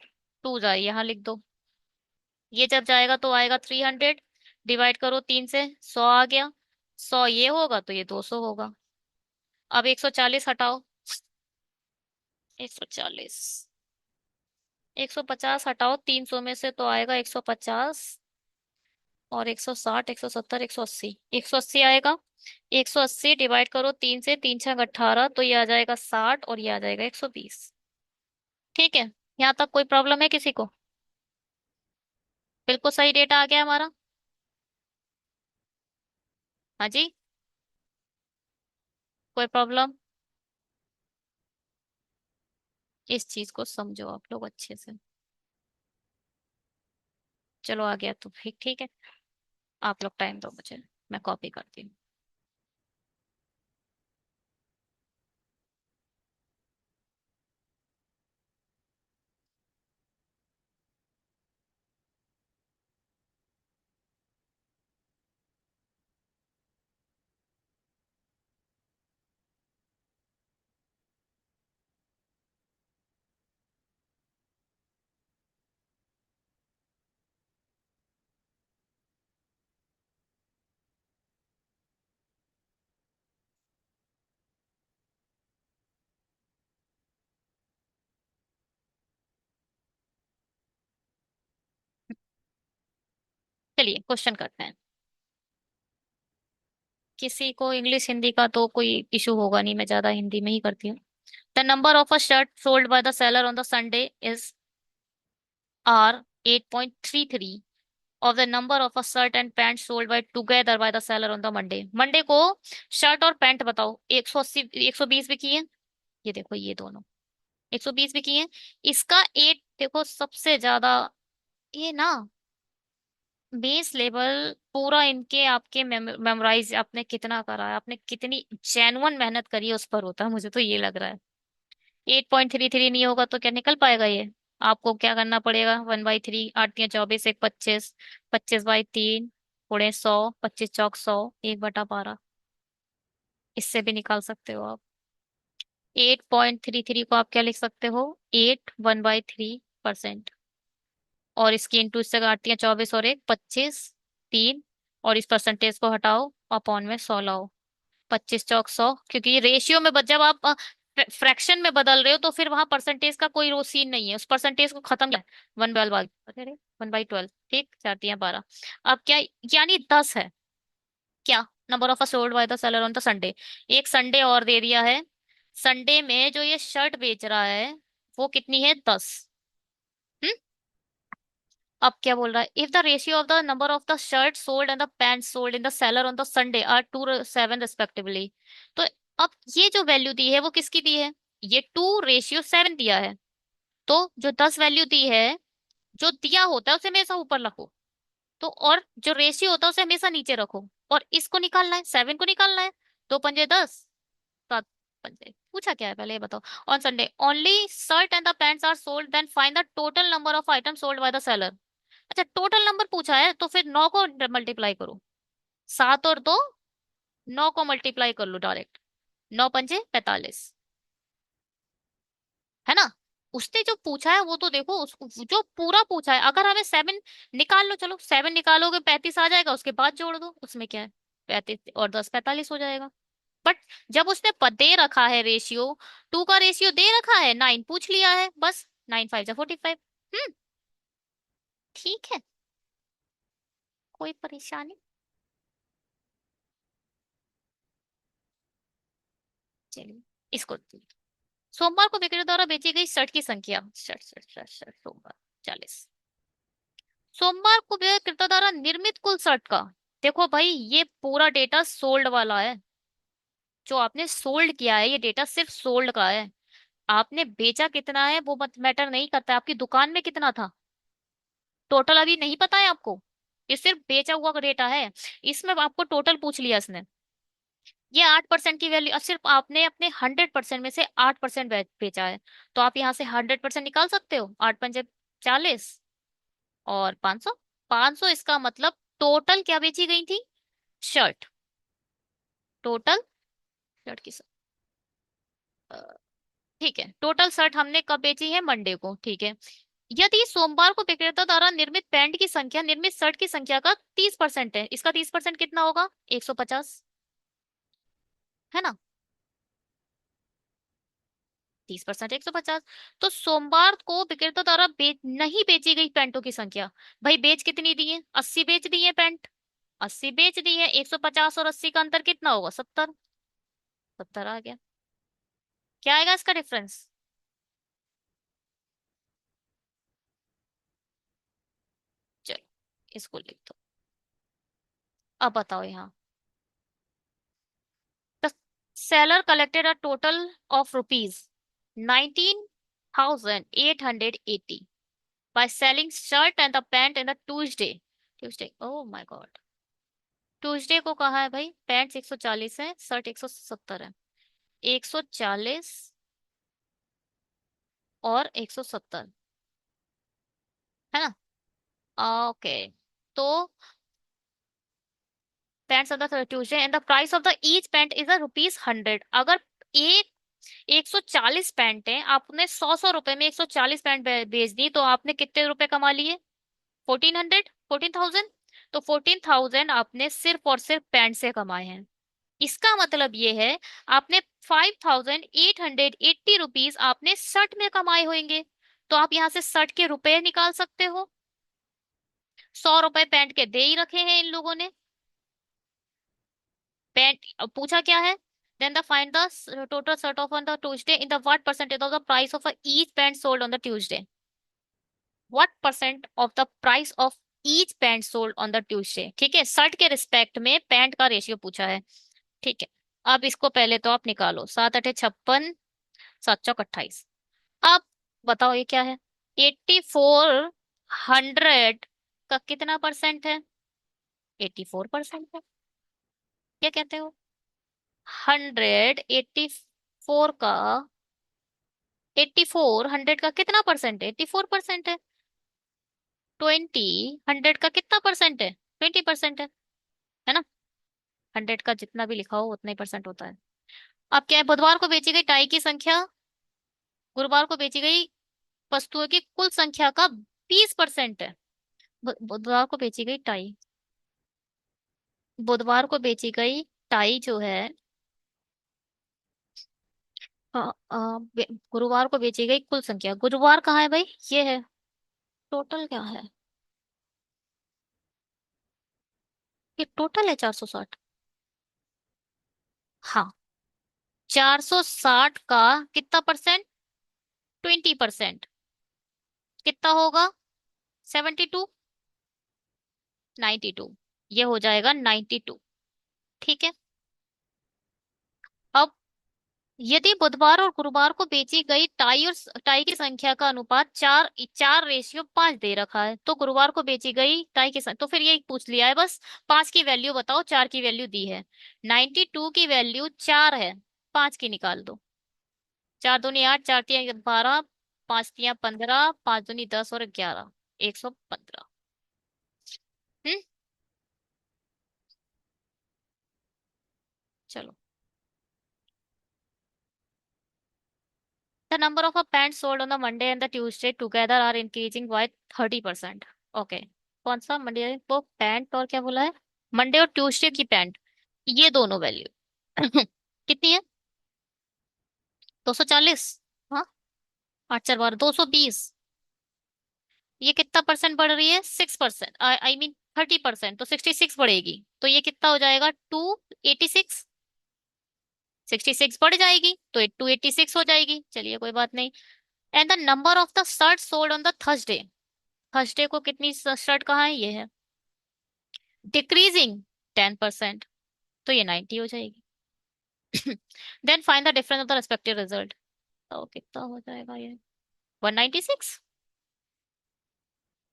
2 जाए यहाँ लिख दो। ये जब जाएगा तो आएगा 300। डिवाइड करो 3 से, 100 आ गया। 100 ये होगा तो ये 200 होगा। अब 140 हटाओ। 140, 150 हटाओ 300 में से तो आएगा 150। और 160, 170, 180, 180 आएगा। 180 डिवाइड करो 3 से, 3 छंग 18 तो ये आ जाएगा 60। और ये आ जाएगा 120। ठीक है। यहाँ तक कोई प्रॉब्लम है किसी को। बिल्कुल सही डेटा आ गया हमारा। हाँ जी। कोई प्रॉब्लम। इस चीज को समझो आप लोग अच्छे से। चलो आ गया तो ठीक, ठीक है। आप लोग टाइम दो मुझे, मैं कॉपी करती हूँ। चलिए क्वेश्चन करते हैं। किसी को इंग्लिश हिंदी का तो कोई इशू होगा नहीं, मैं ज्यादा हिंदी में ही करती हूँ। The number of a shirt sold by the seller on the Sunday is are 8.33 of the number of a shirt and pant sold by together by the seller on the Monday। Monday को shirt और pant बताओ, 180 120 बिकी है। ये देखो ये दोनों 120 बिकी है। इसका एट देखो सबसे ज्यादा, ये ना बेस लेवल पूरा इनके आपके मेमोराइज आपने कितना करा है, आपने कितनी जेन्युइन मेहनत करी है उस पर होता है, मुझे तो ये लग रहा है। 8.33 नहीं होगा तो क्या निकल पाएगा ये? आपको क्या करना पड़ेगा, 1/3, 8 या 24, एक 25, 25/3 गुणे 100, 25 चौक 100, 1/12। इससे भी निकाल सकते हो आप। 8.33 को आप क्या लिख सकते हो, 8 1/3%। और इसकी इंटू इससे 8 या 24 और एक 25, 3, और इस परसेंटेज को हटाओ, अपॉन में 100 लाओ। 25 चौक 100, क्योंकि ये रेशियो में जब आप फ्रैक्शन में बदल रहे हो तो फिर वहां परसेंटेज का कोई रो सीन नहीं है, उस परसेंटेज को खत्म किया। 1/12, अरे 1/12, ठीक, 4 या 12। अब क्या, यानी 10 है क्या number of a sold by the seller on the Sunday. एक संडे और दे दिया है। संडे में जो ये शर्ट बेच रहा है वो कितनी है, 10। अब क्या बोल रहा है, if the ratio of the number of the shirt sold and the pant sold in the seller on the Sunday are 2:7 respectively. तो अब ये जो वैल्यू दी है वो किसकी दी है, ये 2:7 दिया है। तो जो 10 वैल्यू दी है, जो दिया होता है उसे हमेशा ऊपर रखो, तो और जो रेशियो होता है उसे हमेशा नीचे रखो, और इसको निकालना है, 7 को निकालना है। 2 पंजे 10, 7 पंजे, पूछा क्या है पहले ये बताओ। On Sunday only shirt and the pants are sold, then find the total number of item sold by the seller. अच्छा टोटल नंबर पूछा है तो फिर 9 को मल्टीप्लाई करो, 7 और 2, 9 को मल्टीप्लाई कर लो डायरेक्ट। 9 पंजे 45, है ना। उसने जो पूछा है वो तो देखो, जो पूरा पूछा है, अगर हमें 7 निकाल लो, चलो 7 निकालोगे 35 आ जाएगा, उसके बाद जोड़ दो, उसमें क्या है, 35 और 10 45 हो जाएगा। बट जब उसने दे रखा है रेशियो, 2 का रेशियो दे रखा है, 9 पूछ लिया है, बस 9 5 जा 45। ठीक है, कोई परेशानी। चलिए इसको, सोमवार को विक्रेता द्वारा बेची गई शर्ट की संख्या, शर्ट शर्ट शर्ट शर्ट सोमवार 40। सोमवार को विक्रेता द्वारा निर्मित कुल शर्ट का, देखो भाई ये पूरा डेटा सोल्ड वाला है, जो आपने सोल्ड किया है ये डेटा सिर्फ सोल्ड का है। आपने बेचा कितना है वो मत मैटर नहीं करता है, आपकी दुकान में कितना था, टोटल अभी नहीं पता है आपको, ये सिर्फ बेचा हुआ का डेटा है। इसमें आपको टोटल पूछ लिया इसने। ये 8% की वैल्यू, सिर्फ आपने अपने 100% में से 8% बेचा है, तो आप यहाँ से 100% निकाल सकते हो। 8 पंजे 40 और 500, 500 इसका मतलब टोटल क्या बेची गई थी, शर्ट। टोटल शर्ट की अ, ठीक है, टोटल शर्ट हमने कब बेची है, मंडे को, ठीक है। यदि सोमवार को विक्रेता द्वारा निर्मित पैंट की संख्या निर्मित शर्ट की संख्या का 30% है, इसका 30% कितना होगा, 150, है ना। 30% 150। तो सोमवार को विक्रेता द्वारा नहीं बेची गई पैंटों की संख्या, भाई बेच कितनी दी है, 80 बेच दी है पैंट, 80 बेच दी है, 150 और 80 का अंतर कितना होगा, 70। 70 आ गया। क्या आएगा इसका डिफरेंस, चलो इसको लिख दो। अब बताओ यहाँ, the seller collected a total of rupees 19,880 by selling shirt and the pant in the Tuesday, oh my god। Tuesday को कहा है भाई, पैंट्स 140 है, शर्ट 170 है। 140 और 170, है ना। ओके, तो pants on the Tuesday and the price of the each pant is a rupees 100। अगर एक 140 पैंट है, आपने 100 100 रुपए में 140 पैंट बेच दी, तो आपने कितने रुपए कमा लिए, 1400, 14,000। तो 14,000 आपने सिर्फ और सिर्फ पैंट से कमाए हैं। इसका मतलब ये है, आपने 5,880 रुपीज आपने शर्ट में कमाए होंगे। तो आप यहाँ से शर्ट के रुपए निकाल सकते हो। 100 रुपए पैंट के दे ही रखे हैं इन लोगों ने। पैंट अब पूछा क्या है? Then the find the total set of on the Tuesday in the what percentage of the price of each pant sold on the Tuesday. What percent of the price of each pant sold on the Tuesday. ठीक है, shirt के respect में pant का ratio पूछा है। ठीक है, अब इसको पहले तो आप निकालो, 7 8 56, 7 चौक 28। अब बताओ ये क्या है? 8400 का कितना परसेंट है? 84% है। क्या कहते हो? 184 का, 8400 का कितना परसेंट है? 84% है। 20 100 का कितना परसेंट है? 20% है ना? 100 का जितना भी लिखा हो उतना ही परसेंट होता है। अब क्या है? बुधवार को बेची गई टाई की संख्या गुरुवार को बेची गई वस्तुओं की कुल संख्या का 20% है। बुधवार को बेची गई टाई, बुधवार को बेची गई टाई जो है, अ, गुरुवार को बेची गई कुल संख्या, गुरुवार कहाँ है भाई? ये है। टोटल क्या है? ये टोटल है 460। हाँ, 460 का कितना परसेंट? 20%। कितना होगा? 72, 92। ये हो जाएगा 92। ठीक है। अब यदि बुधवार और गुरुवार को बेची गई टाई और टाई की संख्या का अनुपात 4:5 दे रखा है, तो गुरुवार को बेची गई टाई की संख्या, तो फिर ये पूछ लिया है बस। 5 की वैल्यू बताओ, 4 की वैल्यू दी है। 92 की वैल्यू 4 है, 5 की निकाल दो। 4 दूनी 8, 4 तिया 12, 5 तिया 15, 5 दूनी 10 और 11, 115। हम्म। चलो। The number of a pants sold on the Monday and the Tuesday together are increasing by 30%. Okay. कौन सा मंडे? वो पैंट और क्या बोला है? मंडे और ट्यूसडे की पैंट, ये दोनों वैल्यू कितनी है? 240। हाँ, 8 4 12 220। ये कितना परसेंट बढ़ रही है? 6%, आई मीन 30%, तो 66 बढ़ेगी, तो ये कितना हो जाएगा? 286। 66 बढ़ जाएगी तो 286 हो जाएगी। चलिए कोई बात नहीं। And the number of the shirt sold on the Thursday, Thursday को कितनी शर्ट कहाँ है? ये है। डिक्रीजिंग 10%, तो ये 90 हो जाएगी। Then find the difference of the respective result. तो कितना हो जाएगा ये? 196,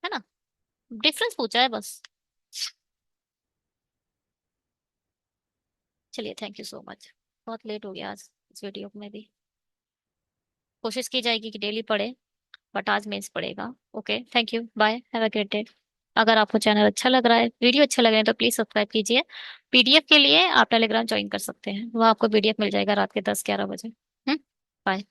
है ना? डिफरेंस पूछा है बस। चलिए, थैंक यू सो मच। बहुत लेट हो गया आज इस वीडियो में भी। कोशिश की जाएगी कि डेली पढ़े, बट आज मेंस पड़ेगा। Okay, thank you, bye, have a great day. अगर आपको चैनल अच्छा लग रहा है, वीडियो अच्छा लगे तो प्लीज सब्सक्राइब कीजिए। पीडीएफ के लिए आप टेलीग्राम ज्वाइन कर सकते हैं, वहाँ आपको पीडीएफ मिल जाएगा रात के 10 11 बजे। बाय।